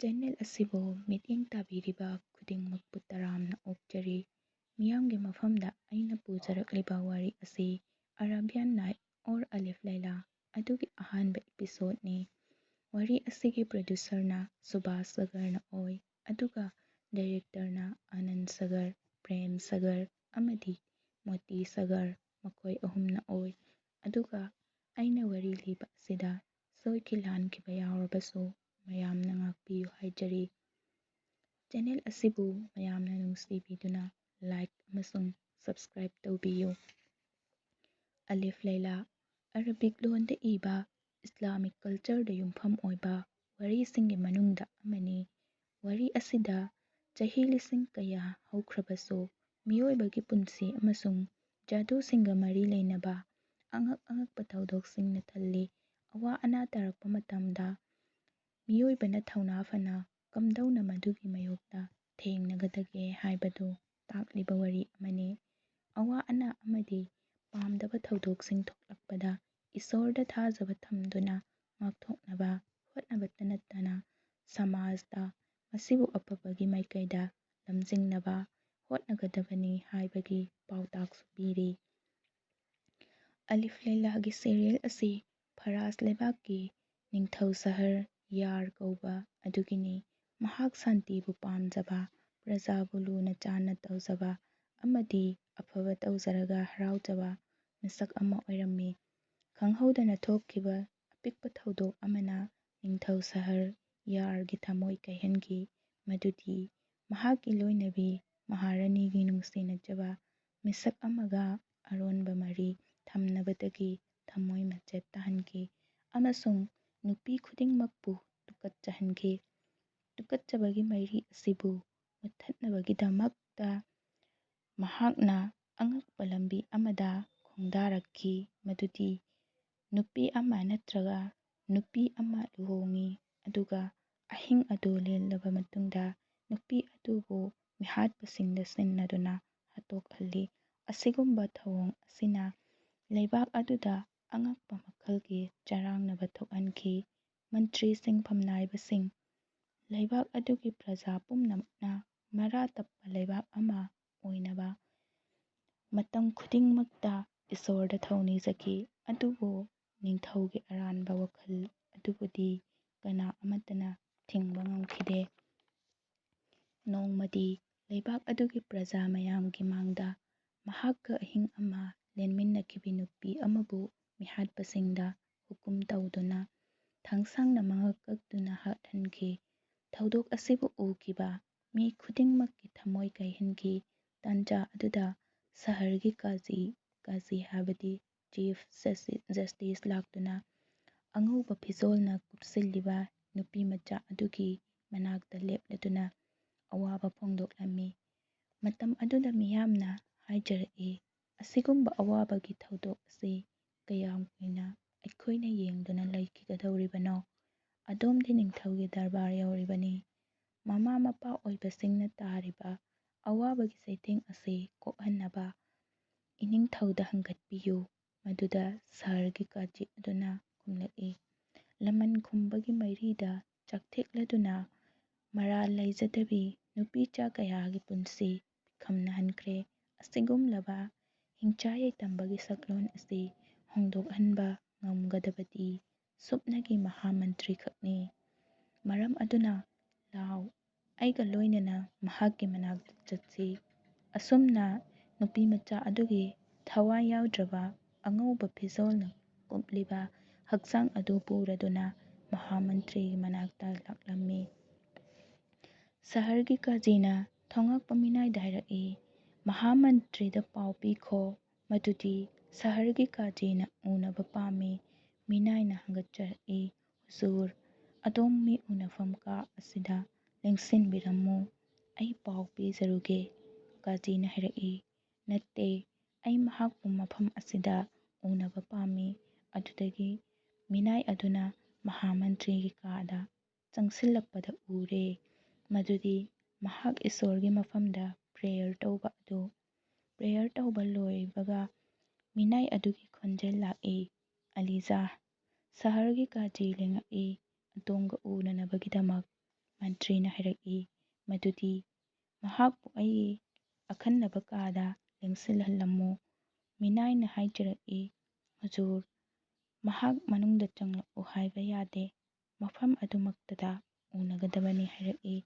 Channel ꯑꯁꯤꯕꯨ ꯃꯤꯠꯌꯦꯡ ꯇꯥꯕꯤꯔꯤꯕ ꯈꯨꯗꯤꯡꯃꯛꯄꯨ ꯇꯔꯥꯝꯅ ꯑꯣꯛꯆꯔꯤ꯫ ꯃꯤꯌꯥꯝꯒꯤ ꯃꯐꯝꯗ ꯑꯩꯅ ꯄꯨꯖꯔꯛꯂꯤꯕ ꯋꯥꯔꯤ ꯑꯁꯤ ꯑꯔꯥꯕꯤꯌꯥꯟ ꯅꯥꯏꯠ ꯑꯣꯔ ꯑꯂꯤꯐ ꯂꯩꯂꯥ ꯑꯗꯨꯒꯤ ꯑꯍꯥꯟꯕ ꯑꯦꯄꯤꯁꯣꯗꯅꯤ꯫ ꯋꯥꯔꯤ ꯑꯁꯤꯒꯤ ꯄ꯭ꯔꯣꯗ꯭ꯌꯨꯁꯔꯅ ꯁꯨꯕꯥꯁ ꯁꯥꯒꯔꯅ ꯑꯣꯏ, ꯑꯗꯨꯒ ꯗꯥꯏꯔꯦꯛꯇꯔꯅ ꯑꯅꯟꯗ ꯁꯥꯒꯔ, ꯄ꯭ꯔꯦꯝ ꯁꯥꯒꯔ ꯑꯃꯗꯤ ꯃꯣꯇꯤ ꯁꯥꯒꯔ ꯃꯈꯣꯏ ꯑꯍꯨꯝꯅ ꯑꯣꯏ꯫ ꯑꯗꯨꯒ ꯑꯩꯅ ꯋꯥꯔꯤ ꯂꯤꯕ ꯑꯁꯤꯗ ꯁꯣꯏꯈꯤ ꯂꯥꯟꯈꯤꯕ ꯌꯥꯎꯔꯕꯁꯨ ꯃꯌꯥꯝꯅ ꯉꯥꯛꯄꯤꯌꯨ ꯍꯥꯏꯖꯔꯤ꯫ ꯆꯦꯅꯦꯜ ꯑꯁꯤꯕꯨ ꯃꯌꯥꯝꯅ ꯅꯨꯡꯁꯤꯕꯤꯗꯨꯅ ꯂꯥꯏꯛ ꯑꯃꯁꯨꯡ ꯁꯕꯁꯀ꯭ꯔꯥꯏꯕ ꯇꯧꯕꯤꯌꯨ꯫ ꯑꯂꯤꯐ ꯂꯩꯂꯥ ꯑꯔꯥꯕꯤꯛ ꯂꯣꯟꯗ ꯏꯕ, ꯏꯁꯂꯥꯃꯤꯛ ꯀꯜꯆꯔꯗ ꯌꯨꯝꯐꯝ ꯑꯣꯏꯕ ꯋꯥꯔꯤꯁꯤꯡꯒꯤ ꯃꯅꯨꯡꯗ ꯑꯃꯅꯤ꯫ ꯋꯥꯔꯤ ꯑꯁꯤꯗ ꯆꯍꯤ ꯂꯤꯁꯤꯡ ꯀꯌꯥ ꯍꯧꯈ꯭ꯔꯕꯁꯨ ꯃꯤꯑꯣꯏꯕꯒꯤ ꯄꯨꯟꯁꯤ ꯑꯃꯁꯨꯡ ꯖꯥꯗꯨꯁꯤꯡꯒ ꯃꯔꯤ ꯂꯩꯅꯕ ꯑꯉꯛ-ꯑꯉꯛꯄ ꯊꯧꯗꯣꯛꯁꯤꯡꯅ ꯊꯜꯂꯤ꯫ ꯑꯋꯥ ꯑꯅꯥ ꯇꯥꯔꯛꯄ ꯃꯇꯝꯗ ꯃꯤꯑꯣꯏꯕꯅ ꯊꯧꯅꯥ ꯐꯅ ꯀꯝꯗꯧꯅ ꯃꯗꯨꯒꯤ ꯃꯥꯌꯣꯛꯇ ꯊꯦꯡꯅꯒꯗꯒꯦ ꯍꯥꯏꯕꯗꯨ ꯇꯥꯛꯂꯤꯕ ꯋꯥꯔꯤ ꯑꯃꯅꯤ꯫ ꯑꯋꯥ ꯑꯅꯥ ꯑꯃꯗꯤ ꯄꯥꯝꯗꯕ ꯊꯧꯗꯣꯛꯁꯤꯡ ꯊꯣꯛꯂꯛꯄꯗ ꯏꯁꯣꯔꯗ ꯊꯥꯖꯕ ꯊꯝꯗꯨꯅ ꯉꯥꯛꯊꯣꯛꯅꯕ ꯍꯣꯠꯅꯕꯇ ꯅꯠꯇꯅ ꯁꯃꯥꯖꯗ ꯃꯁꯤꯕꯨ ꯑꯐꯕꯒꯤ ꯃꯥꯏꯀꯩꯗ ꯂꯝꯖꯤꯡꯅꯕ ꯍꯣꯠꯅꯒꯗꯕꯅꯤ ꯍꯥꯏꯕꯒꯤ ꯄꯥꯎꯇꯥꯛꯁꯨ ꯄꯤꯔꯤ꯫ ꯑꯂꯤꯐ ꯂꯩꯂꯥꯒꯤ ꯁꯤꯔꯤꯌꯦꯜ ꯑꯁꯤ ꯐꯥꯔꯁ ꯂꯩꯕꯥꯛꯀꯤ ꯅꯤꯡꯊꯧ ꯁꯍꯔ ꯌꯥꯔ ꯀꯧꯕ ꯑꯗꯨꯒꯤꯅꯤ꯫ ꯃꯍꯥꯛ ꯁꯥꯟꯇꯤꯕꯨ ꯄꯥꯝꯖꯕ, ꯄ꯭ꯔꯖꯥꯕꯨ ꯂꯨꯅ ꯆꯥꯟꯅ ꯇꯧꯖꯕ ꯑꯃꯗꯤ ꯑꯐꯕ ꯇꯧꯖꯔꯒ ꯍꯔꯥꯎꯖꯕ ꯃꯤꯁꯛ ꯑꯃ ꯑꯣꯏꯔꯝꯃꯤ꯫ ꯈꯪꯍꯧꯗꯅ ꯊꯣꯛꯈꯤꯕ ꯑꯄꯤꯛꯄ ꯊꯧꯗꯣꯛ ꯑꯃꯅ ꯅꯤꯡꯊꯧ ꯁꯍꯔ ꯌꯥꯔꯒꯤ ꯊꯃꯣꯏ ꯀꯥꯏꯍꯟꯈꯤ, ꯃꯗꯨꯗꯤ ꯃꯍꯥꯛꯀꯤ ꯂꯣꯏꯅꯕꯤ ꯃꯍꯥꯔꯥꯅꯤꯒꯤ ꯅꯨꯡꯁꯤꯅꯖꯕ ꯃꯤꯁꯛ ꯑꯃꯒ ꯑꯔꯣꯟꯕ ꯃꯔꯤ ꯊꯝꯅꯕꯗꯒꯤ ꯊꯃꯣꯏ ꯃꯆꯦꯠ ꯇꯥꯍꯟꯈꯤ ꯑꯃꯁꯨꯡ ꯅꯨꯄꯤ ꯈꯨꯗꯤꯡꯃꯛꯄꯨ ꯇꯨꯀꯠꯆꯍꯟꯈꯤ꯫ ꯇꯨꯀꯠꯆꯕꯒꯤ ꯃꯩꯔꯤ ꯑꯁꯤꯕꯨ ꯃꯨꯠꯊꯠꯅꯕꯒꯤꯗꯃꯛꯇ ꯃꯍꯥꯛꯅ ꯑꯉꯛꯄ ꯂꯝꯕꯤ ꯑꯃꯗ ꯈꯣꯡꯗꯥꯔꯛꯈꯤ, ꯃꯗꯨꯗꯤ ꯅꯨꯄꯤ ꯑꯃ ꯅꯠꯇ꯭ꯔꯒ ꯅꯨꯄꯤ ꯑꯃ ꯂꯨꯍꯣꯡꯏ ꯑꯗꯨꯒ ꯑꯍꯤꯡ ꯑꯗꯨ ꯂꯦꯜꯂꯕ ꯃꯇꯨꯡꯗ ꯅꯨꯄꯤ ꯑꯗꯨꯕꯨ ꯃꯤꯍꯥꯠꯄꯁꯤꯡꯗ ꯁꯤꯟꯅꯗꯨꯅ ꯍꯥꯠꯇꯣꯛꯍꯜꯂꯤ꯫ ꯑꯁꯤꯒꯨꯝꯕ ꯊꯧꯑꯣꯡ ꯑꯁꯤꯅ ꯂꯩꯕꯥꯛ ꯑꯗꯨꯗ ꯑꯉꯛꯄ ꯃꯈꯜꯒꯤ ꯆꯔꯥꯡꯅꯕ ꯊꯣꯛꯍꯟꯈꯤ꯫ ꯃꯟꯇ꯭ꯔꯤꯁꯤꯡ ꯐꯝꯅꯥꯏꯕꯁꯤꯡ ꯂꯩꯕꯥꯛ ꯑꯗꯨꯒꯤ ꯄ꯭ꯔꯖꯥ ꯄꯨꯝꯅꯃꯛꯅ ꯃꯔꯥ ꯇꯞꯄ ꯂꯩꯕꯥꯛ ꯑꯃ ꯑꯣꯏꯅꯕ ꯃꯇꯝ ꯈꯨꯗꯤꯡꯃꯛꯇ ꯏꯁꯣꯔꯗ ꯊꯧꯅꯤꯖꯈꯤ, ꯑꯗꯨꯕꯨ ꯅꯤꯡꯊꯧꯒꯤ ꯑꯔꯥꯟꯕ ꯋꯥꯈꯜ ꯑꯗꯨꯕꯨꯗꯤ ꯀꯅꯥ ꯑꯃꯠꯇꯅ ꯊꯤꯡꯕ ꯉꯝꯈꯤꯗꯦ꯫ ꯅꯣꯡꯃꯗꯤ ꯂꯩꯕꯥꯛ ꯑꯗꯨꯒꯤ ꯄ꯭ꯔꯖꯥ ꯃꯌꯥꯝꯒꯤ ꯃꯥꯡꯗ ꯃꯍꯥꯛꯀ ꯑꯍꯤꯡ ꯑꯃ ꯂꯦꯟꯃꯤꯟꯅꯈꯤꯕꯤ ꯅꯨꯄꯤ ꯑꯃꯕꯨ ꯃꯤꯍꯥꯠꯄꯁꯤꯡꯗ ꯍꯨꯀꯨꯝ ꯇꯧꯗꯨꯅ ꯊꯥꯡꯁꯥꯡꯅ ꯃꯉꯛ ꯀꯛꯇꯨꯅ ꯍꯥꯠꯍꯟꯈꯤ꯫ ꯊꯧꯗꯣꯛ ꯑꯁꯤꯕꯨ ꯎꯈꯤꯕ ꯃꯤ ꯈꯨꯗꯤꯡꯃꯛꯀꯤ ꯊꯃꯣꯏ ꯀꯥꯏꯍꯟꯈꯤ꯫ ꯇꯥꯟꯖꯥ ꯑꯗꯨꯗ ꯁꯍꯔꯒꯤ ꯀꯥꯖꯤ ꯍꯥꯏꯕꯗꯤ ꯆꯤꯐ ꯖꯁꯇꯤꯁ ꯂꯥꯛꯇꯨꯅ ꯑꯉꯧꯕ ꯐꯤꯖꯣꯜꯅ ꯀꯨꯞꯁꯤꯜꯂꯤꯕ ꯅꯨꯄꯤꯃꯆꯥ ꯑꯗꯨꯒꯤ ꯃꯅꯥꯛꯇ ꯂꯦꯞꯂꯗꯨꯅ ꯑꯋꯥꯕ ꯐꯣꯡꯗꯣꯛꯂꯝꯃꯤ꯫ ꯃꯇꯝ ꯑꯗꯨꯗ ꯃꯤꯌꯥꯝꯅ ꯍꯥꯏꯖꯔꯛꯏ, ꯑꯁꯤꯒꯨꯝꯕ ꯑꯋꯥꯕꯒꯤ ꯊꯧꯗꯣꯛ ꯑꯁꯤ ꯀꯌꯥꯝ ꯀꯨꯏꯅ ꯑꯩꯈꯣꯏꯅ ꯌꯦꯡꯗꯨꯅ ꯂꯩꯈꯤꯒꯗꯧꯔꯤꯕꯅꯣ? ꯑꯗꯣꯝꯗꯤ ꯅꯤꯡꯊꯧꯒꯤ ꯗꯔꯕꯥꯔ ꯌꯧꯔꯤꯕꯅꯤ꯫ ꯃꯃꯥ ꯃꯄꯥ ꯑꯣꯏꯕꯁꯤꯡꯅ ꯇꯥꯔꯤꯕ ꯑꯋꯥꯕꯒꯤ ꯆꯩꯊꯦꯡ ꯑꯁꯤ ꯀꯣꯛꯍꯟꯅꯕ ꯏꯅꯤꯡꯊꯧꯗ ꯍꯪꯒꯠꯄꯤꯌꯨ꯫ ꯃꯗꯨꯗ ꯁꯍꯔꯒꯤ ꯀꯥꯖꯤ ꯑꯗꯨꯅ ꯈꯨꯝꯂꯛꯏ, ꯂꯃꯟ ꯈꯨꯝꯕꯒꯤ ꯃꯩꯔꯤꯗ ꯆꯥꯛꯊꯦꯛꯂꯗꯨꯅ ꯃꯔꯥꯜ ꯂꯩꯖꯗꯕꯤ ꯅꯨꯄꯤꯆꯥ ꯀꯌꯥꯒꯤ ꯄꯨꯟꯁꯤ ꯄꯤꯈꯝꯅꯍꯟꯈ꯭ꯔꯦ꯫ ꯑꯁꯤꯒꯨꯝꯂꯕ ꯍꯤꯡꯆꯥ ꯌꯥꯏꯇꯝꯕꯒꯤ ꯁꯛꯂꯣꯟ ꯑꯁꯤ ꯍꯣꯡꯗꯣꯛꯍꯟꯕ ꯉꯝꯒꯗꯕꯗꯤ ꯁꯨꯞꯅꯒꯤ ꯃꯍꯥ ꯃꯟꯇ꯭ꯔꯤ ꯈꯛꯅꯤ꯫ ꯃꯔꯝ ꯑꯗꯨꯅ ꯂꯥꯎ, ꯑꯩꯒ ꯂꯣꯏꯅꯅ ꯃꯍꯥꯛꯀꯤ ꯃꯅꯥꯛꯇ ꯆꯠꯁꯤ꯫ ꯑꯁꯨꯝꯅ ꯅꯨꯄꯤꯃꯆꯥ ꯑꯗꯨꯒꯤ ꯊꯋꯥꯏ ꯌꯥꯎꯗ꯭ꯔꯕ ꯑꯉꯧꯕ ꯐꯤꯖꯣꯜꯅ ꯀꯨꯞꯂꯤꯕ ꯍꯛꯆꯥꯡ ꯑꯗꯨ ꯄꯨꯔꯗꯨꯅ ꯃꯍꯥ ꯃꯟꯇ꯭ꯔꯤꯒꯤ ꯃꯅꯥꯛꯇ ꯂꯥꯛꯂꯝꯃꯤ꯫ ꯁꯍꯔꯒꯤ ꯀꯥꯖꯤꯅ ꯊꯣꯉꯛꯄ ꯃꯤꯅꯥꯏꯗ ꯍꯥꯏꯔꯛꯏ, ꯃꯍꯥ ꯃꯟꯇ꯭ꯔꯤꯗ ꯄꯥꯎ ꯄꯤꯈꯣ ꯃꯗꯨꯗꯤ ꯁꯍꯔꯒꯤ ꯀꯥꯖꯤꯅ ꯎꯅꯕ ꯄꯥꯝꯃꯤ꯫ ꯃꯤꯅꯥꯏꯅ ꯍꯪꯒꯠꯆꯔꯛꯏ, ꯍꯨꯖꯨꯔ, ꯑꯗꯣꯝ ꯃꯤ ꯎꯅꯐꯝ ꯀꯥ ꯑꯁꯤꯗ ꯂꯦꯡꯁꯤꯟꯕꯤꯔꯝꯃꯨ, ꯑꯩ ꯄꯥꯎ ꯄꯤꯖꯔꯨꯒꯦ꯫ ꯀꯥꯖꯤꯅ ꯍꯥꯏꯔꯛꯏ, ꯅꯠꯇꯦ, ꯑꯩ ꯃꯍꯥꯛꯄꯨ ꯃꯐꯝ ꯑꯁꯤꯗ ꯎꯅꯕ ꯄꯥꯝꯃꯤ꯫ ꯑꯗꯨꯗꯒꯤ ꯃꯤꯅꯥꯏ ꯑꯗꯨꯅ ꯃꯍꯥ ꯃꯟꯇ꯭ꯔꯤꯒꯤ ꯀꯥꯗ ꯆꯪꯁꯤꯜꯂꯛꯄꯗ ꯎꯔꯦ ꯃꯗꯨꯗꯤ ꯃꯍꯥꯛ ꯏꯁꯣꯔꯒꯤ ꯃꯐꯝꯗ ꯄ꯭ꯔꯦꯌꯔ ꯇꯧꯕ ꯑꯗꯨ꯫ ꯄ꯭ꯔꯦꯌꯔ ꯇꯧꯕ ꯂꯣꯏꯕꯒ ꯃꯤꯅꯥꯏ ꯑꯗꯨꯒꯤ ꯈꯣꯟꯖꯦꯜ ꯂꯥꯛꯏ, ꯑꯂꯤꯖꯥ, ꯁꯍꯔꯒꯤ ꯀꯥꯖꯤ ꯂꯦꯡꯉꯛꯏ, ꯑꯗꯣꯝꯒ ꯎꯅꯅꯕꯒꯤꯗꯃꯛ꯫ ꯃꯟꯇ꯭ꯔꯤꯅ ꯍꯥꯏꯔꯛꯏ ꯃꯗꯨꯗꯤ ꯃꯍꯥꯛꯄꯨ ꯑꯩꯒꯤ ꯑꯈꯟꯅꯕ ꯀꯥꯗ ꯂꯦꯡꯁꯤꯜꯍꯜꯂꯝꯃꯨ꯫ ꯃꯤꯅꯥꯏꯅ ꯍꯥꯏꯖꯔꯛꯏ ꯍꯨꯖꯨꯔ, ꯃꯍꯥꯛ ꯃꯅꯨꯡꯗ ꯆꯪꯂꯛꯎ ꯍꯥꯏꯕ ꯌꯥꯗꯦ, ꯃꯐꯝ ꯑꯗꯨꯃꯛꯇꯗ ꯎꯅꯒꯗꯕꯅꯤ ꯍꯥꯏꯔꯛꯏ꯫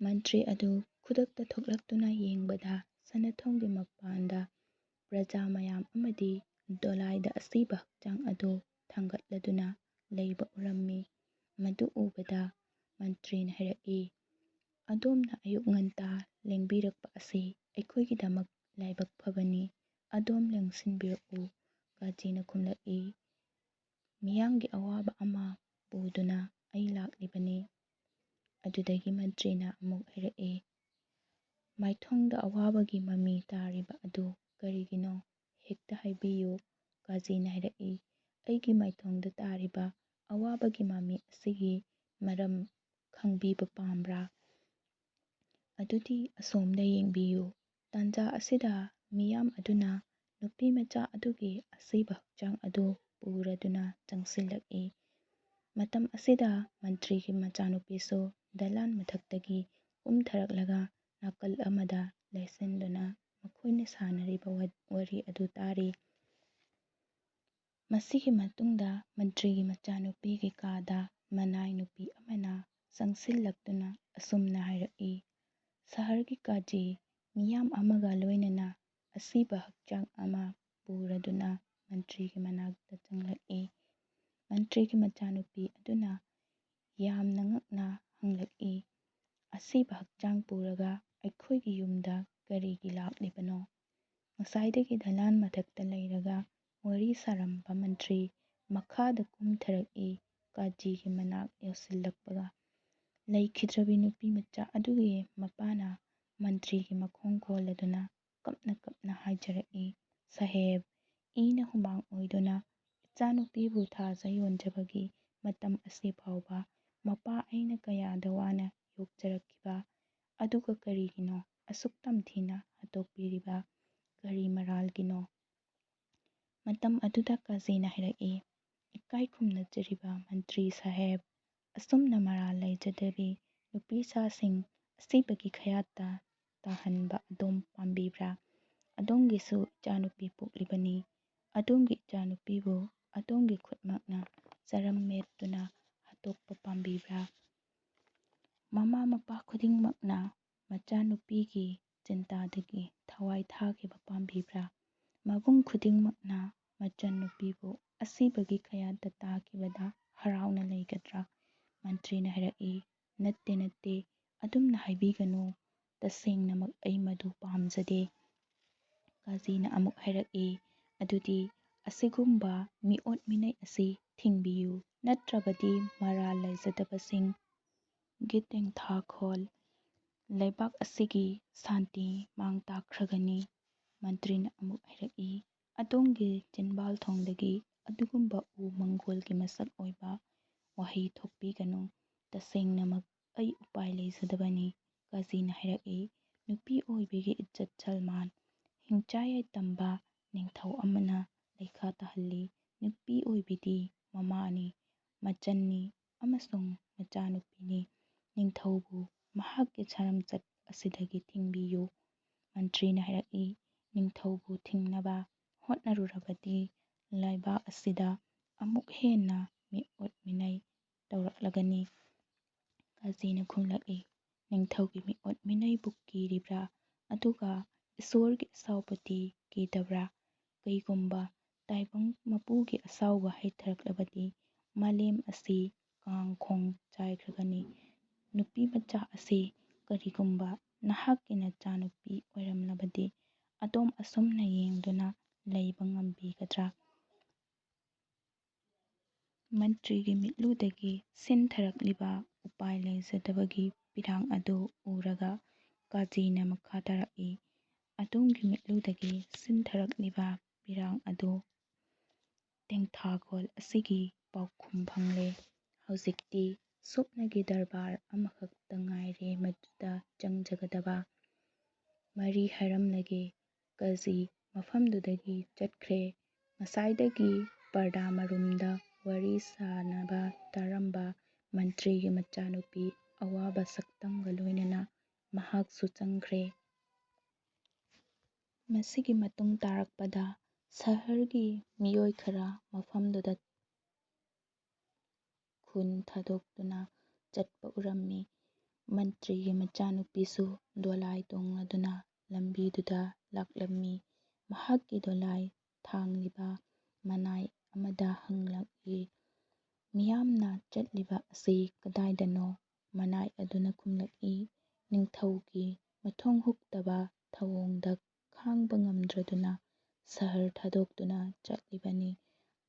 ꯃꯟꯇ꯭ꯔꯤ ꯑꯗꯨ ꯈꯨꯗꯛꯇ ꯊꯣꯛꯂꯛꯇꯨꯅ ꯌꯦꯡꯕꯗ ꯁꯅꯊꯣꯡꯒꯤ ꯃꯄꯥꯟꯗ ꯄ꯭ꯔꯖꯥ ꯃꯌꯥꯝ ꯑꯃꯗꯤ ꯗꯣꯂꯥꯏꯗ ꯑꯁꯤꯕ ꯍꯛꯆꯥꯡ ꯑꯗꯨ ꯊꯥꯡꯒꯠꯂꯗꯨꯅ ꯂꯩꯕ ꯎꯔꯝꯃꯤ꯫ ꯃꯗꯨ ꯎꯕꯗ ꯃꯟꯇ꯭ꯔꯤꯅ ꯍꯥꯏꯔꯛꯏ, ꯑꯗꯣꯝꯅ ꯑꯌꯨꯛ ꯉꯟꯇꯥ ꯂꯦꯡꯕꯤꯔꯛꯄ ꯑꯁꯤ ꯑꯩꯈꯣꯏꯒꯤꯗꯃꯛ ꯂꯥꯏꯕꯛ ꯐꯕꯅꯤ꯫ ꯑꯗꯣꯝ ꯂꯦꯡꯁꯤꯟꯕꯤꯔꯛꯎ꯫ ꯀꯥꯖꯤꯅ ꯈꯨꯝꯂꯛꯏ, ꯃꯤꯌꯥꯝꯒꯤ ꯑꯋꯥꯕ ꯑꯃ ꯄꯨꯗꯨꯅ ꯑꯩ ꯂꯥꯛꯂꯤꯕꯅꯤ꯫ ꯑꯗꯨꯗꯒꯤ ꯃꯟꯇ꯭ꯔꯤꯅ ꯑꯃꯨꯛ ꯍꯥꯏꯔꯛꯏ, ꯃꯥꯏꯊꯣꯡꯗ ꯑꯋꯥꯕꯒꯤ ꯃꯃꯤ ꯇꯥꯔꯤꯕ ꯑꯗꯨ ꯀꯔꯤꯒꯤꯅꯣ? ꯍꯦꯛꯇ ꯍꯥꯏꯕꯤꯌꯨ꯫ ꯀꯥꯖꯤꯅ ꯍꯥꯏꯔꯛꯏ, ꯑꯩꯒꯤ ꯃꯥꯏꯊꯣꯡꯗ ꯇꯥꯔꯤꯕ ꯑꯋꯥꯕꯒꯤ ꯃꯃꯤ ꯑꯁꯤꯒꯤ ꯃꯔꯝ ꯈꯪꯕꯤꯕ ꯄꯥꯝꯕ꯭ꯔꯥ? ꯑꯗꯨꯗꯤ ꯑꯁꯣꯝꯗ ꯌꯦꯡꯕꯤꯌꯨ꯫ ꯇꯥꯟꯖꯥ ꯑꯁꯤꯗ ꯃꯤꯌꯥꯝ ꯑꯗꯨꯅ ꯅꯨꯄꯤꯃꯆꯥ ꯑꯗꯨꯒꯤ ꯑꯁꯤꯕ ꯍꯛꯆꯥꯡ ꯑꯗꯨ ꯄꯨꯔꯗꯨꯅ ꯆꯪꯁꯤꯜꯂꯛꯏ꯫ ꯃꯇꯝ ꯑꯁꯤꯗ ꯃꯟꯇ꯭ꯔꯤꯒꯤ ꯃꯆꯥꯅꯨꯄꯤꯁꯨ ꯗꯂꯥꯟ ꯃꯊꯛꯇꯒꯤ ꯀꯨꯝꯊꯔꯛꯂꯒ ꯅꯥꯀꯜ ꯑꯃꯗ ꯂꯩꯁꯤꯟꯗꯨꯅ ꯃꯈꯣꯏꯅ ꯁꯥꯟꯅꯔꯤꯕ ꯋꯥꯔꯤ ꯑꯗꯨ ꯇꯥꯔꯤ꯫ ꯃꯁꯤꯒꯤ ꯃꯇꯨꯡꯗ ꯃꯟꯇ꯭ꯔꯤꯒꯤ ꯃꯆꯥꯅꯨꯄꯤꯒꯤ ꯀꯥꯗ ꯃꯅꯥꯏ ꯅꯨꯄꯤ ꯑꯃꯅ ꯆꯪꯁꯤꯜꯂꯛꯇꯨꯅ ꯑꯁꯨꯝꯅ ꯍꯥꯏꯔꯛꯏ, ꯁꯍꯔꯒꯤ ꯀꯥꯖꯤ ꯃꯤꯌꯥꯝ ꯑꯃꯒ ꯂꯣꯏꯅꯅ ꯑꯁꯤꯕ ꯍꯛꯆꯥꯡ ꯑꯃ ꯄꯨꯔꯗꯨꯅ ꯃꯟꯇ꯭ꯔꯤꯒꯤ ꯃꯅꯥꯛꯇ ꯆꯪꯂꯛꯏ꯫ ꯃꯟꯇ꯭ꯔꯤꯒꯤ ꯃꯆꯥꯅꯨꯄꯤ ꯑꯗꯨꯅ ꯌꯥꯝꯅ ꯉꯛꯅ ꯍꯪꯂꯛꯏ, ꯑꯁꯤꯕ ꯍꯛꯆꯥꯡ ꯄꯨꯔꯒ ꯑꯩꯈꯣꯏꯒꯤ ꯌꯨꯝꯗ ꯀꯔꯤꯒꯤ ꯂꯥꯛꯂꯤꯕꯅꯣ? ꯉꯁꯥꯏꯗꯒꯤ ꯗꯂꯥꯟ ꯃꯊꯛꯇ ꯂꯩꯔꯒ ꯋꯥꯔꯤ ꯁꯥꯔꯝꯕ ꯃꯟꯇ꯭ꯔꯤ ꯃꯈꯥꯗ ꯀꯨꯝꯊꯔꯛꯏ꯫ ꯀꯥꯖꯤꯒꯤ ꯃꯅꯥꯛ ꯌꯧꯁꯤꯜꯂꯛꯄꯒ ꯂꯩꯈꯤꯗ꯭ꯔꯕꯤ ꯅꯨꯄꯤꯃꯆꯥ ꯑꯗꯨꯒꯤ ꯃꯄꯥꯅ ꯃꯟꯇ꯭ꯔꯤꯒꯤ ꯃꯈꯣꯡ ꯀꯣꯜꯂꯗꯨꯅ ꯀꯞꯅ ꯀꯞꯅ ꯍꯥꯏꯖꯔꯛꯏ, ꯁꯥꯍꯦꯕ, ꯏꯅ ꯍꯨꯃꯥꯡ ꯑꯣꯏꯗꯨꯅ ꯏꯆꯥꯅꯨꯄꯤꯕꯨ ꯊꯥꯖ ꯌꯣꯟꯖꯕꯒꯤ ꯃꯇꯝ ꯑꯁꯤ ꯐꯥꯎꯕ ꯃꯄꯥ ꯑꯩꯅ ꯀꯌꯥꯗ ꯋꯥꯅ ꯌꯣꯛꯆꯔꯛꯈꯤꯕ, ꯑꯗꯨꯒ ꯀꯔꯤꯒꯤꯅꯣ ꯑꯁꯨꯛ ꯇꯝꯊꯤꯅ ꯍꯥꯠꯇꯣꯛꯄꯤꯔꯤꯕ? ꯀꯔꯤ ꯃꯔꯥꯜꯒꯤꯅꯣ? ꯃꯇꯝ ꯑꯗꯨꯗ ꯀꯥꯖꯤꯅ ꯍꯥꯏꯔꯛꯏ, ꯏꯀꯥꯏ ꯈꯨꯝꯅꯖꯔꯤꯕ ꯃꯟꯇ꯭ꯔꯤ ꯁꯥꯍꯦꯕ, ꯑꯁꯨꯝꯅ ꯃꯔꯥꯜ ꯂꯩꯖꯗꯕꯤ ꯅꯨꯄꯤꯆꯥꯁꯤꯡ ꯑꯁꯤꯕꯒꯤ ꯈꯌꯥꯠꯇ ꯇꯥꯍꯟꯕ ꯑꯗꯣꯝ ꯄꯥꯝꯕꯤꯕ꯭ꯔꯥ? ꯑꯗꯣꯝꯒꯤꯁꯨ ꯏꯆꯥꯅꯨꯄꯤ ꯄꯣꯛꯂꯤꯕꯅꯤ꯫ ꯑꯗꯣꯝꯒꯤ ꯏꯆꯥꯅꯨꯄꯤꯕꯨ ꯑꯗꯣꯝꯒꯤ ꯈꯨꯠꯃꯛꯅ ꯆꯔꯝ ꯃꯦꯠꯇꯨꯅ ꯍꯥꯠꯇꯣꯛꯄ ꯄꯥꯝꯕꯤꯕ꯭ꯔꯥ? ꯃꯃꯥ ꯃꯄꯥ ꯈꯨꯗꯤꯡꯃꯛꯅ ꯃꯆꯥꯅꯨꯄꯤꯒꯤ ꯆꯤꯟꯇꯥꯗꯒꯤ ꯊꯋꯥꯏ ꯊꯥꯈꯤꯕ ꯄꯥꯝꯕꯤꯕ꯭ꯔꯥ? ꯃꯕꯨꯡ ꯈꯨꯗꯤꯡꯃꯛꯅ ꯃꯆꯟꯅꯨꯄꯤꯕꯨ ꯑꯁꯤꯕꯒꯤ ꯈꯌꯥꯠꯇ ꯇꯥꯈꯤꯕꯗ ꯍꯔꯥꯎꯅ ꯂꯩꯒꯗ꯭ꯔꯥ? ꯃꯟꯇ꯭ꯔꯤꯅ ꯍꯥꯏꯔꯛꯏ, ꯅꯠꯇꯦ ꯅꯠꯇꯦ, ꯑꯗꯨꯝꯅ ꯍꯥꯏꯕꯤꯒꯅꯨ, ꯇꯁꯦꯡꯅꯃꯛ ꯑꯩ ꯃꯗꯨ ꯄꯥꯝꯖꯗꯦ꯫ ꯀꯥꯖꯤꯅ ꯑꯃꯨꯛ ꯍꯥꯏꯔꯛꯏ, ꯑꯗꯨꯗꯤ ꯑꯁꯤꯒꯨꯝꯕ ꯃꯤꯑꯣꯠ ꯃꯤꯅꯩ ꯑꯁꯤ ꯊꯤꯡꯕꯤꯌꯨ, ꯅꯠꯇ꯭ꯔꯕꯗꯤ ꯃꯔꯥꯜ ꯂꯩꯖꯗꯕꯁꯤꯡꯒꯤ ꯇꯦꯡꯊꯥꯈꯣꯜ ꯂꯩꯕꯥꯛ ꯑꯁꯤꯒꯤ ꯁꯥꯟꯇꯤ ꯃꯥꯡ ꯇꯥꯛꯈ꯭ꯔꯒꯅꯤ꯫ ꯃꯟꯇ꯭ꯔꯤꯅ ꯑꯃꯨꯛ ꯍꯥꯏꯔꯛꯏ, ꯑꯗꯣꯝꯒꯤ ꯆꯤꯟꯕꯥꯜꯊꯣꯡꯗꯒꯤ ꯑꯗꯨꯒꯨꯝꯕ ꯎ ꯃꯪꯒꯣꯜꯒꯤ ꯃꯁꯛ ꯑꯣꯏꯕ ꯋꯥꯍꯩ ꯊꯣꯛꯄꯤꯒꯅꯨ, ꯇꯁꯦꯡꯅꯃꯛ ꯑꯩ ꯎꯄꯥꯏ ꯂꯩꯖꯗꯕꯅꯤ꯫ ꯀꯥꯖꯤꯅ ꯍꯥꯏꯔꯛꯏ, ꯅꯨꯄꯤ ꯑꯣꯏꯕꯤꯒꯤ ꯏज्ꯖꯠ ꯁꯜꯃꯥꯟ, ꯍꯤꯡꯆꯥ ꯌꯥꯏꯇꯝꯕ ꯅꯤꯡꯊꯧ ꯑꯃꯅ ꯂꯩꯈꯥ ꯇꯥꯍꯜꯂꯤ꯫ ꯅꯨꯄꯤ ꯑꯣꯏꯕꯤꯗꯤ ꯃꯃꯥꯅꯤ, ꯃꯆꯟꯅꯤ ꯑꯃꯁꯨꯡ ꯃꯆꯥꯅꯨꯄꯤꯅꯤ꯫ ꯅꯤꯡꯊꯧꯕꯨ ꯃꯍꯥꯛꯀꯤ ꯁꯔꯝꯆꯠ ꯑꯁꯤꯗꯒꯤ ꯊꯤꯡꯕꯤꯌꯨ꯫ ꯃꯟꯇ꯭ꯔꯤꯅ ꯍꯥꯏꯔꯛꯏ, ꯅꯤꯡꯊꯧꯕꯨ ꯊꯤꯡꯅꯕ ꯍꯣꯠꯅꯔꯨꯔꯕꯗꯤ ꯂꯩꯕꯥꯛ ꯑꯁꯤꯗ ꯑꯃꯨꯛ ꯍꯦꯟꯅ ꯃꯤꯑꯣꯠ ꯃꯤꯅꯩ ꯇꯧꯔꯛꯂꯒꯅꯤ꯫ ꯀꯥꯖꯤꯅ ꯈꯨꯝꯂꯛꯏ, ꯅꯤꯡꯊꯧꯒꯤ ꯃꯤꯑꯣꯠ ꯃꯤꯅꯩꯕꯨ ꯀꯤꯔꯤꯕ꯭ꯔꯥ? ꯑꯗꯨꯒ ꯏꯁꯣꯔꯒꯤ ꯑꯁꯥꯎꯕꯗꯤ ꯀꯤꯗꯕ꯭ꯔꯥ? ꯀꯩꯒꯨꯝꯕ ꯇꯥꯏꯕꯪ ꯃꯄꯨꯒꯤ ꯑꯁꯥꯎꯕ ꯍꯩꯊꯔꯛꯂꯕꯗꯤ ꯃꯥꯂꯦꯝ ꯑꯁꯤ ꯀꯥꯡ ꯈꯣꯡ ꯆꯥꯏꯈ꯭ꯔꯒꯅꯤ꯫ ꯅꯨꯄꯤꯃꯆꯥ ꯑꯁꯤ ꯀꯔꯤꯒꯨꯝꯕ ꯅꯍꯥꯛꯀꯤ ꯅꯆꯥꯅꯨꯄꯤ ꯑꯣꯏꯔꯝꯂꯕꯗꯤ ꯑꯗꯣꯝ ꯑꯁꯨꯝꯅ ꯌꯦꯡꯗꯨꯅ ꯂꯩꯕ ꯉꯝꯕꯤꯒꯗ꯭ꯔꯥ? ꯃꯟꯇ꯭ꯔꯤꯒꯤ ꯃꯤꯠꯂꯨꯗꯒꯤ ꯁꯤꯟꯊꯔꯛꯂꯤꯕ ꯎꯄꯥꯏ ꯂꯩꯖꯗꯕꯒꯤ ꯄꯤꯔꯥꯡ ꯑꯗꯨ ꯎꯔꯒ ꯀꯥꯖꯤꯅ ꯃꯈꯥ ꯇꯥꯔꯛꯏ, ꯑꯗꯣꯝꯒꯤ ꯃꯤꯠꯂꯨꯗꯒꯤ ꯁꯤꯟꯊꯔꯛꯂꯤꯕ ꯄꯤꯔꯥꯡ ꯑꯗꯨ ꯇꯦꯡꯊꯥꯈꯣꯜ ꯑꯁꯤꯒꯤ ꯄꯥꯎꯈꯨꯝ ꯐꯪꯂꯦ꯫ ꯍꯧꯖꯤꯛꯇꯤ ꯁꯨꯞꯅꯒꯤ ꯗꯔꯕꯥꯔ ꯑꯃꯈꯛꯇ ꯉꯥꯏꯔꯦ ꯃꯗꯨꯗ ꯆꯪꯖꯒꯗꯕ꯫ ꯃꯔꯤ ꯍꯥꯏꯔꯝꯂꯒꯦ꯫ ꯀꯥꯖꯤ ꯃꯐꯝꯗꯨꯗꯒꯤ ꯆꯠꯈ꯭ꯔꯦ꯫ ꯉꯁꯥꯏꯗꯒꯤ ꯄꯔꯗꯥ ꯃꯔꯨꯝꯗ ꯋꯥꯔꯤ ꯁꯥꯅꯕ ꯇꯥꯔꯝꯕ ꯃꯟꯇ꯭ꯔꯤꯒꯤ ꯃꯆꯥꯅꯨꯄꯤ ꯑꯋꯥꯕ ꯁꯛꯇꯝꯒ ꯂꯣꯏꯅꯅ ꯃꯍꯥꯛꯁꯨ ꯆꯪꯈ꯭ꯔꯦ꯫ ꯃꯁꯤꯒꯤ ꯃꯇꯨꯡ ꯇꯥꯔꯛꯄꯗ ꯁꯍꯔꯒꯤ ꯃꯤꯑꯣꯏ ꯈꯔ ꯃꯐꯝꯗꯨꯗ ꯈꯨꯟ ꯊꯥꯗꯣꯛꯇꯨꯅ ꯆꯠꯄ ꯎꯔꯝꯃꯤ꯫ ꯃꯟꯇ꯭ꯔꯤꯒꯤ ꯃꯆꯥꯅꯨꯄꯤꯁꯨ ꯗꯣꯂꯥꯏ ꯇꯣꯡꯂꯗꯨꯅ ꯂꯝꯕꯤꯗꯨꯗ ꯂꯥꯛꯂꯝꯃꯤ꯫ ꯃꯍꯥꯛꯀꯤ ꯗꯣꯂꯥꯏ ꯊꯥꯡꯂꯤꯕ ꯃꯅꯥꯏ ꯑꯃꯗ ꯍꯪꯂꯛꯏ, "ꯃꯤꯌꯥꯝꯅ ꯆꯠꯂꯤꯕ ꯑꯁꯤ ꯀꯗꯥꯏꯗꯅꯣ?" ꯃꯅꯥꯏ ꯑꯗꯨꯅ ꯈꯨꯝꯂꯛꯏ, "ꯅꯤꯡꯊꯧꯒꯤ ꯃꯊꯣꯡ ꯍꯨꯛꯇꯕ ꯊꯧꯑꯣꯡꯗ ꯈꯥꯡꯕ ꯉꯝꯗ꯭ꯔꯗꯨꯅ ꯁꯍꯔ ꯊꯥꯗꯣꯛꯇꯨꯅ ꯆꯠꯂꯤꯕꯅꯤ꯫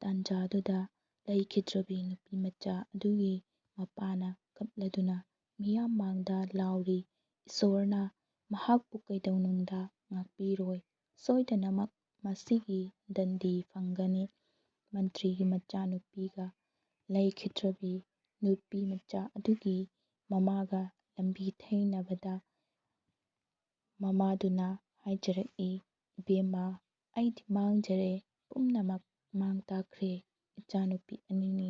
ꯇꯥꯟꯖꯥꯗꯨꯗ ꯂꯩꯈꯤꯗ꯭ꯔꯕꯤ ꯅꯨꯄꯤꯃꯆꯥ ꯑꯗꯨꯒꯤ ꯃꯄꯥꯅ ꯀꯞꯂꯗꯨꯅ ꯃꯤꯌꯥꯝ ꯃꯥꯡꯗ ꯂꯥꯎꯔꯤ, ꯏꯁꯣꯔꯅ ꯃꯍꯥꯛꯄꯨ ꯀꯩꯗꯧꯅꯨꯡꯗ ꯉꯥꯛꯄꯤꯔꯣꯏ, ꯁꯣꯏꯗꯅꯃꯛ ꯃꯁꯤꯒꯤ ꯗꯟꯗꯤ ꯐꯪꯒꯅꯤ꯫ ꯃꯟꯇ꯭ꯔꯤꯒꯤ ꯃꯆꯥꯅꯨꯄꯤꯒ ꯂꯩꯈꯤꯗ꯭ꯔꯕꯤ ꯅꯨꯄꯤꯃꯆꯥ ꯑꯗꯨꯒꯤ ꯃꯃꯥꯒ ꯂꯝꯕꯤ ꯊꯩꯅꯕꯗ ꯃꯃꯥꯗꯨꯅ ꯍꯥꯏꯖꯔꯛꯏ, "ꯏꯕꯦꯝꯃ, ꯑꯩꯗꯤ ꯃꯥꯡꯖꯔꯦ, ꯄꯨꯝꯅꯃꯛ ꯃꯥꯡ ꯇꯥꯛꯈ꯭ꯔꯦ꯫ ꯏꯆꯥꯅꯨꯄꯤ ꯑꯅꯤꯅꯤ,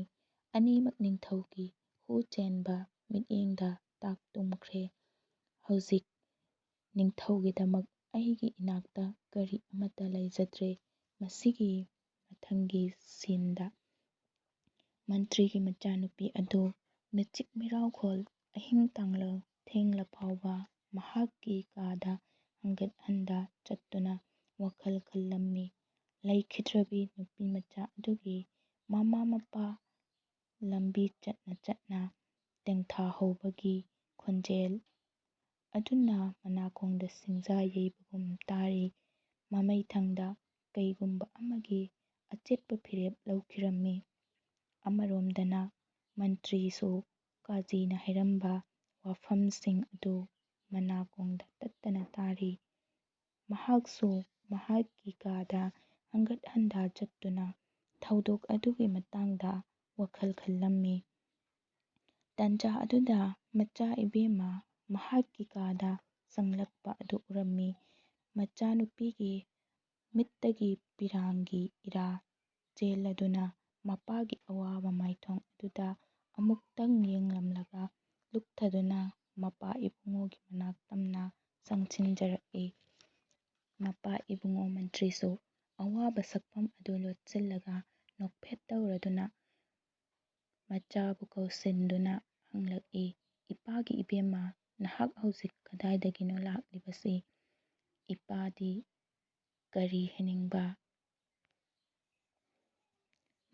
ꯑꯅꯤꯃꯛ ꯅꯤꯡꯊꯧꯒꯤ ꯍꯨ ꯆꯦꯟꯕ ꯃꯤꯠꯌꯦꯡꯗ ꯇꯥꯛ-ꯇꯨꯝꯈ꯭ꯔꯦ꯫ ꯍꯧꯖꯤꯛ ꯅꯤꯡꯊꯧꯒꯤꯗꯃꯛ ꯑꯩꯒꯤ ꯏꯅꯥꯛꯇ ꯀꯔꯤ ꯑꯃꯠꯇ ꯂꯩꯖꯗ꯭ꯔꯦ꯫ ꯃꯁꯤꯒꯤ ꯃꯊꯪꯒꯤ ꯁꯤꯟꯗ ꯃꯟꯇ꯭ꯔꯤꯒꯤ ꯃꯆꯥꯅꯨꯄꯤ ꯑꯗꯨ ꯃꯤꯆꯤꯛ ꯃꯤꯔꯥꯎꯈꯣꯜ ꯑꯍꯤꯡ ꯇꯥꯡꯂ ꯊꯦꯡꯂ ꯐꯥꯎꯕ ꯃꯍꯥꯛꯀꯤ ꯀꯥꯗ ꯍꯟꯒꯠ ꯍꯟꯗꯥ ꯆꯠꯇꯨꯅ ꯋꯥꯈꯜ ꯈꯜꯂꯝꯃꯤ꯫ ꯂꯩꯈꯤꯗ꯭ꯔꯕꯤ ꯅꯨꯄꯤꯃꯆꯥ ꯑꯗꯨꯒꯤ ꯃꯃꯥ ꯃꯄꯥ ꯂꯝꯕꯤ ꯆꯠꯅ ꯆꯠꯅ ꯇꯦꯡꯊꯥ ꯍꯧꯕꯒꯤ ꯈꯣꯟꯖꯦꯜ ꯑꯗꯨꯅ ꯃꯅꯥꯀꯣꯡꯗ ꯁꯤꯡꯖꯥ ꯌꯩꯕꯒꯨꯝ ꯇꯥꯔꯤ꯫ ꯃꯃꯩꯊꯪꯗ ꯀꯩꯒꯨꯝꯕ ꯑꯃꯒꯤ ꯑꯆꯦꯠꯄ ꯐꯤꯔꯦꯞ ꯂꯧꯈꯤꯔꯝꯃꯤ꯫ ꯑꯃꯔꯣꯝꯗꯅ ꯃꯟꯇ꯭ꯔꯤꯁꯨ ꯀꯥꯖꯤꯅ ꯍꯥꯏꯔꯝꯕ ꯋꯥꯐꯝꯁꯤꯡ ꯑꯗꯨ ꯃꯅꯥꯀꯣꯡꯗ ꯇꯠꯇꯅ ꯇꯥꯔꯤ꯫ ꯃꯍꯥꯛꯁꯨ ꯃꯍꯥꯛꯀꯤ ꯀꯥꯗ ꯍꯟꯒꯠ ꯍꯟꯗꯥ ꯆꯠꯇꯨꯅ ꯊꯧꯗꯣꯛ ꯑꯗꯨꯒꯤ ꯃꯇꯥꯡꯗ ꯋꯥꯈꯜ ꯈꯜꯂꯝꯃꯤ꯫ ꯇꯥꯟꯖꯥ ꯑꯗꯨꯗ ꯃꯆꯥ ꯏꯕꯦꯝꯃ ꯃꯍꯥꯛꯀꯤ ꯀꯥꯗ ꯆꯪꯂꯛꯄ ꯑꯗꯨ ꯎꯔꯝꯃꯤ꯫ ꯃꯆꯥꯅꯨꯄꯤꯒꯤ ꯃꯤꯠꯇꯒꯤ ꯄꯤꯔꯥꯡꯒꯤ ꯏꯔꯥ ꯆꯦꯜꯂꯗꯨꯅ ꯃꯄꯥꯒꯤ ꯑꯋꯥꯕ ꯃꯥꯏꯊꯣꯡ ꯑꯗꯨꯗ ꯑꯃꯨꯛꯇꯪ ꯌꯦꯡꯂꯝꯂꯒ ꯂꯨꯞꯊꯗꯨꯅ ꯃꯄꯥ ꯏꯕꯨꯡꯉꯣꯒꯤ ꯃꯅꯥꯛ ꯇꯝꯅ ꯆꯪꯁꯤꯟꯖꯔꯛꯏ꯫ ꯃꯄꯥ ꯏꯕꯨꯡꯉꯣ ꯃꯟꯇ꯭ꯔꯤꯁꯨ ꯑꯋꯥꯕ ꯁꯛꯐꯝ ꯑꯗꯨ ꯂꯣꯠꯁꯤꯜꯂꯒ ꯅꯣꯛꯐꯦꯠ ꯇꯧꯔꯗꯨꯅ ꯃꯆꯥꯕꯨ ꯀꯧꯁꯤꯟꯗꯨꯅ ꯍꯪꯂꯛꯏ, "ꯏꯄꯥꯒꯤ ꯏꯕꯦꯝꯃ, ꯅꯍꯥꯛ ꯍꯧꯖꯤꯛ ꯀꯗꯥꯏꯗꯒꯤꯅꯣ ꯂꯥꯛꯂꯤꯕꯁꯤ?" "ꯏꯄꯥꯗꯤ ꯀꯔꯤ ꯍꯥꯏꯅꯤꯡꯕ?"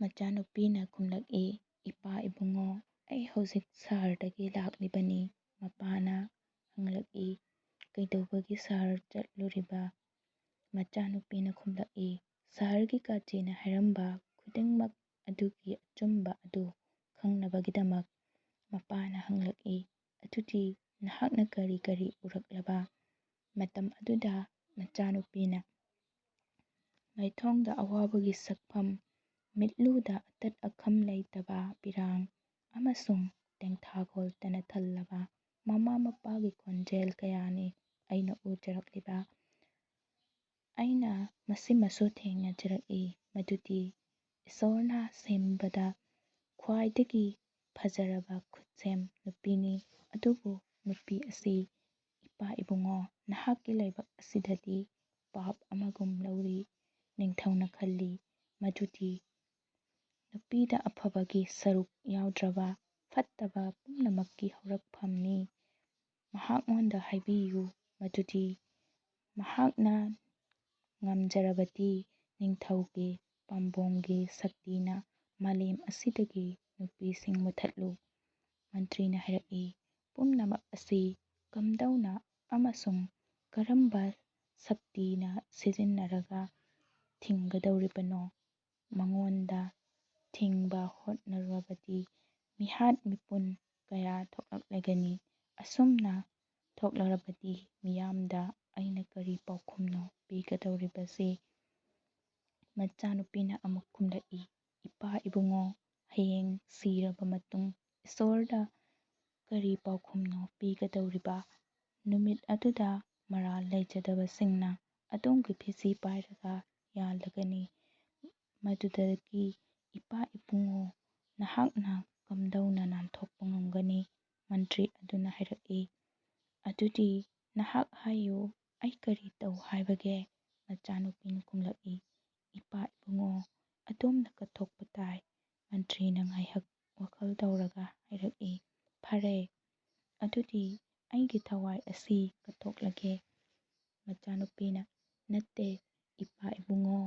ꯃꯆꯥꯅꯨꯄꯤꯅ ꯈꯨꯝꯂꯛꯏ, "ꯏꯄꯥ ꯏꯕꯨꯡꯉꯣ, ꯑꯩ ꯍꯧꯖꯤꯛ ꯁꯍꯔꯗꯒꯤ ꯂꯥꯛꯂꯤꯕꯅꯤ꯫ ꯃꯄꯥꯅ ꯍꯪꯂꯛꯏ, "ꯀꯩꯗꯧꯕꯒꯤ ꯁꯍꯔ ꯆꯠꯂꯨꯔꯤꯕ?" ꯃꯆꯥꯅꯨꯄꯤꯅ ꯈꯨꯝꯂꯛꯏ, "ꯁꯍꯔꯒꯤ ꯀꯥꯖꯤꯅ ꯍꯥꯏꯔꯝꯕ ꯈꯨꯗꯤꯡꯃꯛ ꯑꯗꯨꯒꯤ ꯑꯆꯨꯝꯕ ꯑꯗꯨ ꯈꯪꯅꯕꯒꯤꯗꯃꯛ꯫ ꯃꯄꯥꯅ ꯍꯪꯂꯛꯏ, "ꯑꯗꯨꯗꯤ ꯅꯍꯥꯛꯅ ꯀꯔꯤ ꯀꯔꯤ ꯎꯔꯛꯂꯕ?" ꯃꯇꯝ ꯑꯗꯨꯗ ꯃꯆꯥꯅꯨꯄꯤꯅ ꯃꯥꯏꯊꯣꯡꯗ ꯑꯋꯥꯕꯒꯤ ꯁꯛꯐꯝ, ꯃꯤꯠꯂꯨꯗ ꯑꯇꯠ ꯑꯈꯝ ꯂꯩꯇꯕ ꯄꯤꯔꯥꯡ ꯑꯃꯁꯨꯡ ꯇꯦꯡꯊꯥꯈꯣꯜꯇꯅ ꯊꯜꯂꯕ ꯃꯃꯥ ꯃꯄꯥꯒꯤ ꯈꯣꯟꯖꯦꯜ ꯀꯌꯥꯅꯤ ꯑꯩꯅ ꯎꯖꯔꯛꯂꯤꯕ꯫ ꯑꯩꯅ ꯃꯁꯤꯃꯁꯨ ꯊꯦꯡꯅꯖꯔꯛꯏ ꯃꯗꯨꯗꯤ ꯏꯁꯣꯔꯅ ꯁꯦꯝꯕꯗ ꯈ꯭ꯋꯥꯏꯗꯒꯤ ꯐꯖꯔꯕ ꯈꯨꯠꯁꯦꯝ ꯅꯨꯄꯤꯅꯤ꯫ ꯑꯗꯨꯕꯨ ꯅꯨꯄꯤ ꯑꯁꯤ ꯏꯄꯥ ꯏꯕꯨꯡꯉꯣ, ꯅꯍꯥꯛꯀꯤ ꯂꯥꯏꯕꯛ ꯑꯁꯤꯗꯗꯤ ꯄꯥꯞ ꯑꯃꯒꯨꯝ ꯂꯧꯔꯤ꯫ ꯅꯤꯡꯊꯧꯅ ꯈꯜꯂꯤ ꯃꯗꯨꯗꯤ ꯅꯨꯄꯤꯗ ꯑꯐꯕꯒꯤ ꯁꯔꯨꯛ ꯌꯥꯎꯗ꯭ꯔꯕ ꯐꯠꯇꯕ ꯄꯨꯝꯅꯃꯛꯀꯤ ꯍꯧꯔꯛꯐꯝꯅꯤ꯫ ꯃꯍꯥꯛꯉꯣꯟꯗ ꯍꯥꯏꯕꯤꯌꯨ ꯃꯗꯨꯗꯤ ꯃꯍꯥꯛꯅ ꯉꯝꯖꯔꯕꯗꯤ ꯅꯤꯡꯊꯧꯒꯤ ꯄꯥꯝꯕꯣꯝꯒꯤ ꯁꯛꯇꯤꯅ ꯃꯥꯂꯦꯝ ꯑꯁꯤꯗꯒꯤ ꯅꯨꯄꯤꯁꯤꯡ ꯃꯨꯠꯊꯠꯂꯨ꯫ ꯃꯟꯇ꯭ꯔꯤꯅ ꯍꯥꯏꯔꯛꯏ, "ꯄꯨꯝꯅꯃꯛ ꯑꯁꯤ ꯀꯝꯗꯧꯅ ꯑꯃꯁꯨꯡ ꯀꯔꯝꯕ ꯁꯛꯇꯤꯅ ꯁꯤꯖꯤꯟꯅꯔꯒ ꯊꯤꯡꯒꯗꯧꯔꯤꯕꯅꯣ? ꯃꯉꯣꯟꯗ ꯊꯤꯡꯕ ꯍꯣꯠꯅꯔꯕꯗꯤ ꯃꯤꯍꯥꯠ ꯃꯤꯄꯨꯟ ꯀꯌꯥ ꯊꯣꯛꯂꯛꯂꯒꯅꯤ꯫ ꯑꯁꯨꯝꯅ ꯊꯣꯛꯂꯔꯕꯗꯤ ꯃꯤꯌꯥꯝꯗ ꯑꯩꯅ ꯀꯔꯤ ꯄꯥꯎꯈꯨꯝꯅꯣ ꯄꯤꯒꯗꯧꯔꯤꯕꯁꯤ?" ꯃꯆꯥꯅꯨꯄꯤꯅ ꯑꯃꯨꯛ ꯈꯨꯝꯂꯛꯏ, "ꯏꯄꯥ ꯏꯕꯨꯡꯉꯣ, ꯍꯌꯦꯡ ꯁꯤꯔꯕ ꯃꯇꯨꯡ ꯏꯁꯣꯔꯗ ꯀꯔꯤ ꯄꯥꯎꯈꯨꯝꯅꯣ ꯄꯤꯒꯗꯧꯔꯤꯕ? ꯅꯨꯃꯤꯠ ꯑꯗꯨꯗ ꯃꯔꯥꯜ ꯂꯩꯖꯗꯕꯁꯤꯡꯅ ꯑꯗꯣꯝꯒꯤ ꯐꯤꯖꯤ ꯄꯥꯏꯔꯒ ꯌꯥꯜꯂꯒꯅꯤ꯫ ꯃꯗꯨꯗꯒꯤ ꯏꯄꯥ ꯏꯕꯨꯡꯉꯣ, ꯅꯍꯥꯛꯅ ꯀꯝꯗꯧꯅ ꯅꯥꯟꯊꯣꯛꯄ ꯉꯝꯒꯅꯤ? ꯃꯟꯇ꯭ꯔꯤ ꯑꯗꯨꯅ ꯍꯥꯏꯔꯛꯏ꯫ ꯑꯗꯨꯗꯤ ꯅꯍꯥꯛ ꯍꯥꯏꯌꯨ, ꯑꯩ ꯀꯔꯤ ꯇꯧ ꯍꯥꯏꯕꯒꯦ? ꯃꯆꯥꯅꯨꯄꯤꯅ ꯈꯨꯝꯂꯛꯏ꯫ ꯏꯄꯥ ꯏꯕꯨꯡꯉꯣ, ꯑꯗꯣꯝꯅ ꯀꯠꯊꯣꯛꯄ ꯇꯥꯏ꯫ ꯃꯟꯇ꯭ꯔꯤꯅ ꯉꯥꯏꯍꯥꯛ ꯋꯥꯈꯜ ꯇꯧꯔꯒ ꯍꯥꯏꯔꯛꯏ꯫ ꯐꯔꯦ, ꯑꯗꯨꯗꯤ ꯑꯩꯒꯤ ꯊꯋꯥꯏ ꯑꯁꯤ ꯀꯠꯊꯣꯛꯂꯒꯦ꯫ ꯃꯆꯥꯅꯨꯄꯤꯅ ꯅꯠꯇꯦ ꯏꯄꯥ ꯏꯕꯨꯡꯉꯣ,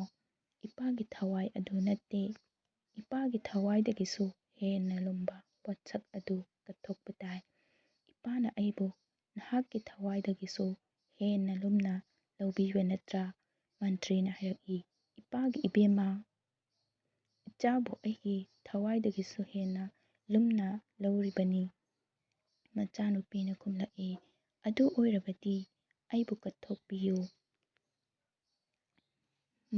ꯏꯄꯥꯒꯤ ꯊꯋꯥꯏ ꯑꯗꯨ ꯅꯠꯇꯦ, ꯏꯄꯥꯒꯤ ꯊꯋꯥꯏꯗꯒꯤꯁꯨ ꯍꯦꯟꯅ ꯂꯨꯝꯕ ꯄꯣꯠꯁꯛ ꯑꯗꯨ ꯀꯠꯊꯣꯛꯄ ꯇꯥꯏ꯫ ꯏꯄꯥꯅ ꯑꯩꯕꯨ ꯅꯍꯥꯛꯀꯤ ꯊꯋꯥꯏꯗꯒꯤꯁꯨ ꯍꯦꯟꯅ ꯂꯨꯝꯅ ꯂꯧꯕꯤꯕ ꯅꯠꯇ꯭ꯔꯥ? ꯃꯟꯇ꯭ꯔꯤꯅ ꯍꯥꯏꯔꯛꯏ꯫ ꯏꯄꯥꯒꯤ ꯏꯕꯦꯝꯃ, ꯏꯆꯥꯕꯨ ꯑꯩꯒꯤ ꯊꯋꯥꯏꯗꯒꯤꯁꯨ ꯍꯦꯟꯅ ꯂꯨꯝꯅ ꯂꯧꯔꯤꯕꯅꯤ꯫ ꯃꯆꯥꯅꯨꯄꯤꯅ ꯈꯨꯝꯂꯛꯏ꯫ ꯑꯗꯨ ꯑꯣꯏꯔꯕꯗꯤ ꯑꯩꯕꯨ ꯀꯠꯊꯣꯛꯄꯤꯌꯨ꯫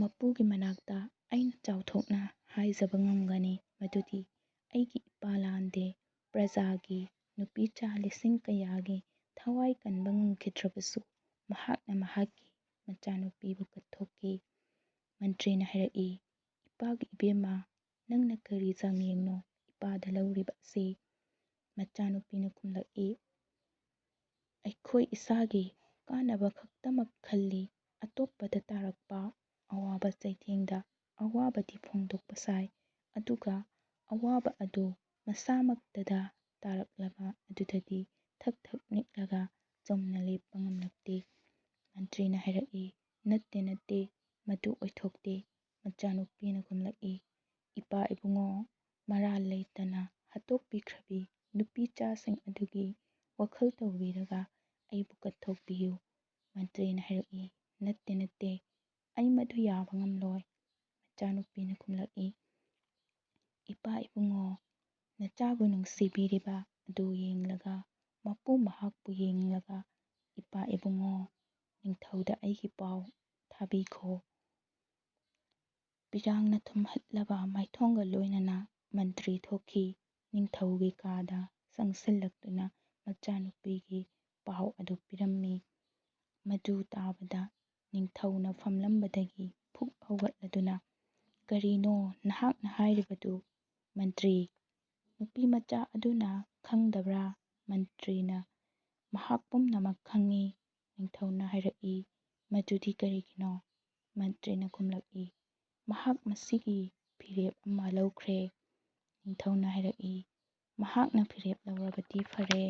ꯃꯄꯨꯒꯤ ꯃꯅꯥꯛꯇ ꯑꯩꯅ ꯆꯥꯎꯊꯣꯛꯅ ꯍꯥꯏꯖꯕ ꯉꯝꯒꯅꯤ ꯃꯗꯨꯗꯤ ꯑꯩꯒꯤ ꯏꯄꯥ ꯂꯥꯟꯗꯦ, ꯄ꯭ꯔꯖꯥꯒꯤ ꯅꯨꯄꯤꯆꯥ ꯂꯤꯁꯤꯡ ꯀꯌꯥꯒꯤ ꯊꯋꯥꯏ ꯀꯟꯕ ꯉꯝꯈꯤꯗ꯭ꯔꯕꯁꯨ ꯃꯍꯥꯛꯅ ꯃꯍꯥꯛꯀꯤ ꯃꯆꯥꯅꯨꯄꯤꯕꯨ ꯀꯠꯊꯣꯛꯈꯤ꯫ ꯃꯟꯇ꯭ꯔꯤꯅ ꯍꯥꯏꯔꯛꯏ꯫ ꯏꯄꯥꯒꯤ ꯏꯕꯦꯝꯃ, ꯅꯪꯅ ꯀꯔꯤ ꯆꯥꯡꯌꯦꯡꯅꯣ ꯏꯄꯥꯗ ꯂꯧꯔꯤꯕ ꯑꯁꯤ? ꯃꯆꯥꯅꯨꯄꯤꯅ ꯈꯨꯝꯂꯛꯏ꯫ ꯑꯩꯈꯣꯏ ꯏꯁꯥꯒꯤ ꯀꯥꯟꯅꯕ ꯈꯛꯇꯃꯛ ꯈꯜꯂꯤ, ꯑꯇꯣꯞꯄꯗ ꯇꯥꯔꯛꯄ ꯑꯋꯥꯕ ꯆꯩꯊꯦꯡꯗ ꯑꯋꯥꯕꯗꯤ ꯐꯣꯡꯗꯣꯛꯄ ꯁꯥꯏ, ꯑꯗꯨꯒ ꯑꯋꯥꯕ ꯑꯗꯨ ꯃꯁꯥꯃꯛꯇꯗ ꯇꯥꯔꯛꯂꯕ ꯑꯗꯨꯗꯗꯤ ꯊꯛ ꯊꯛ ꯅꯤꯛꯂꯒ ꯆꯨꯝꯅ ꯂꯦꯞꯄ ꯉꯝꯂꯛꯇꯦ꯫ ꯃꯟꯇ꯭ꯔꯤꯅ ꯍꯥꯏꯔꯛꯏ꯫ ꯅꯠꯇꯦ ꯅꯠꯇꯦ, ꯃꯗꯨ ꯑꯣꯏꯊꯣꯛꯇꯦ꯫ ꯃꯆꯥꯅꯨꯄꯤꯅ ꯈꯨꯝꯂꯛꯏ꯫ ꯏꯄꯥ ꯏꯕꯨꯡꯉꯣ, ꯃꯔꯥꯜ ꯂꯩꯇꯅ ꯍꯥꯠꯇꯣꯛꯄꯤꯈ꯭ꯔꯕꯤ ꯅꯨꯄꯤꯆꯥꯁꯤꯡ ꯑꯗꯨꯒꯤ ꯋꯥꯈꯜ ꯇꯧꯕꯤꯔꯒ ꯑꯩꯕꯨ ꯀꯠꯊꯣꯛꯄꯤꯌꯨ꯫ ꯃꯟꯇ꯭ꯔꯤꯅ ꯍꯥꯏꯔꯛꯏ꯫ ꯅꯠꯇꯦ ꯅꯠꯇꯦ, ꯑꯩ ꯃꯗꯨ ꯌꯥꯕ ꯉꯝꯂꯣꯏ꯫ ꯃꯆꯥꯅꯨꯄꯤꯅ ꯈꯨꯝꯂꯛꯏ꯫ ꯏꯄꯥ ꯏꯕꯨꯡꯉꯣ, ꯅꯆꯥꯕꯨ ꯅꯨꯡꯁꯤꯕꯤꯔꯤꯕ ꯑꯗꯨ ꯌꯦꯡꯂꯒ, ꯃꯄꯨ ꯃꯍꯥꯛꯄꯨ ꯌꯦꯡꯂꯒ, ꯏꯄꯥ ꯏꯕꯨꯡꯉꯣ, ꯅꯤꯡꯊꯧꯗ ꯑꯩꯒꯤ ꯄꯥꯎ ꯊꯥꯕꯤꯈꯣ꯫ ꯄꯤꯔꯥꯡꯅ ꯊꯨꯝꯍꯠꯂꯕ ꯃꯥꯏꯊꯣꯡꯒ ꯂꯣꯏꯅꯅ ꯃꯟꯇ꯭ꯔꯤ ꯊꯣꯛꯈꯤ꯫ ꯅꯤꯡꯊꯧꯒꯤ ꯀꯥꯗ ꯆꯪꯁꯤꯜꯂꯛꯇꯨꯅ ꯃꯆꯥꯅꯨꯄꯤꯒꯤ ꯄꯥꯎ ꯑꯗꯨ ꯄꯤꯔꯝꯃꯤ꯫ ꯃꯗꯨ ꯇꯥꯕꯗ ꯅꯤꯡꯊꯧꯅ ꯐꯝꯂꯝꯕꯗꯒꯤ ꯐꯨꯛ ꯍꯧꯒꯠꯂꯗꯨꯅ ꯀꯔꯤꯅꯣ ꯅꯍꯥꯛꯅ ꯍꯥꯏꯔꯤꯕꯗꯨ? ꯃꯟꯇ꯭ꯔꯤ, ꯅꯨꯄꯤꯃꯆꯥ ꯑꯗꯨꯅ ꯈꯪꯗꯕ꯭ꯔꯥ? ꯃꯟꯇ꯭ꯔꯤꯅ ꯃꯍꯥꯛ ꯄꯨꯝꯅꯃꯛ ꯈꯪꯏ꯫ ꯅꯤꯡꯊꯧꯅ ꯍꯥꯏꯔꯛꯏ꯫ ꯃꯗꯨꯗꯤ ꯀꯔꯤꯒꯤꯅꯣ? ꯃꯟꯇ꯭ꯔꯤꯅ ꯈꯨꯝꯂꯛꯏ꯫ ꯃꯍꯥꯛ ꯃꯁꯤꯒꯤ ꯐꯤꯔꯦꯞ ꯑꯃ ꯂꯧꯈ꯭ꯔꯦ꯫ ꯅꯤꯡꯊꯧꯅ ꯍꯥꯏꯔꯛꯏ꯫ ꯃꯍꯥꯛꯅ ꯐꯤꯔꯦꯞ ꯂꯧꯔꯕꯗꯤ ꯐꯔꯦ꯫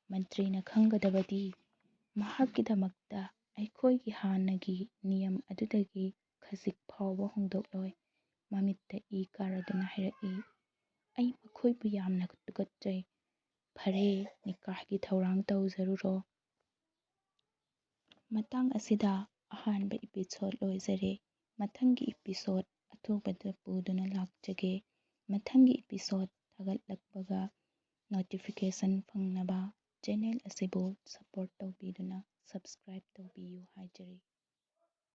ꯃꯟꯇ꯭ꯔꯤꯅ ꯈꯪꯒꯗꯕꯗꯤ ꯃꯍꯥꯛꯀꯤꯗꯃꯛꯇ ꯑꯩꯈꯣꯏꯒꯤ ꯍꯥꯟꯅꯒꯤ ꯅꯤꯌꯝ ꯑꯗꯨꯗꯒꯤ ꯈꯖꯤꯛ ꯐꯥꯎꯕ ꯍꯣꯡꯗꯣꯛꯂꯣꯏ꯫ ꯃꯃꯤꯠꯇ ꯏ ꯀꯥꯔꯗꯨꯅ ꯍꯥꯏꯔꯛꯏ꯫ ꯑꯩ ꯃꯈꯣꯏꯕꯨ ꯌꯥꯝꯅ ꯇꯨꯀꯠꯆꯩ꯫ ꯐꯔꯦ, ꯅꯤꯀꯥꯍꯒꯤ ꯊꯧꯔꯥꯡ ꯇꯧꯖꯔꯨꯔꯣ꯫ ꯃꯇꯥꯡ ꯑꯁꯤꯗ ꯑꯍꯥꯟꯕ ꯏꯄꯤꯁꯣꯗ ꯂꯣꯏꯖꯔꯦ꯫ ꯃꯊꯪꯒꯤ ꯏꯄꯤꯁꯣꯗ ꯑꯊꯨꯕꯗ ꯄꯨꯗꯨꯅ ꯂꯥꯛꯆꯒꯦ꯫ ꯃꯊꯪꯒꯤ ꯏꯄꯤꯁꯣꯗ ꯊꯥꯒꯠꯂꯛꯄꯒ ꯅꯣꯇꯤꯐꯤꯀꯦꯁꯟ ꯐꯪꯅꯕ ꯆꯦꯅꯦꯜ ꯑꯁꯤꯕꯨ ꯁꯄꯣꯔꯠ ꯇꯧꯕꯤꯗꯨꯅ ꯁꯕꯁꯀ꯭ꯔꯥꯏꯕ ꯇꯧꯕꯤꯌꯨ ꯍꯥꯏꯖꯔꯤ꯫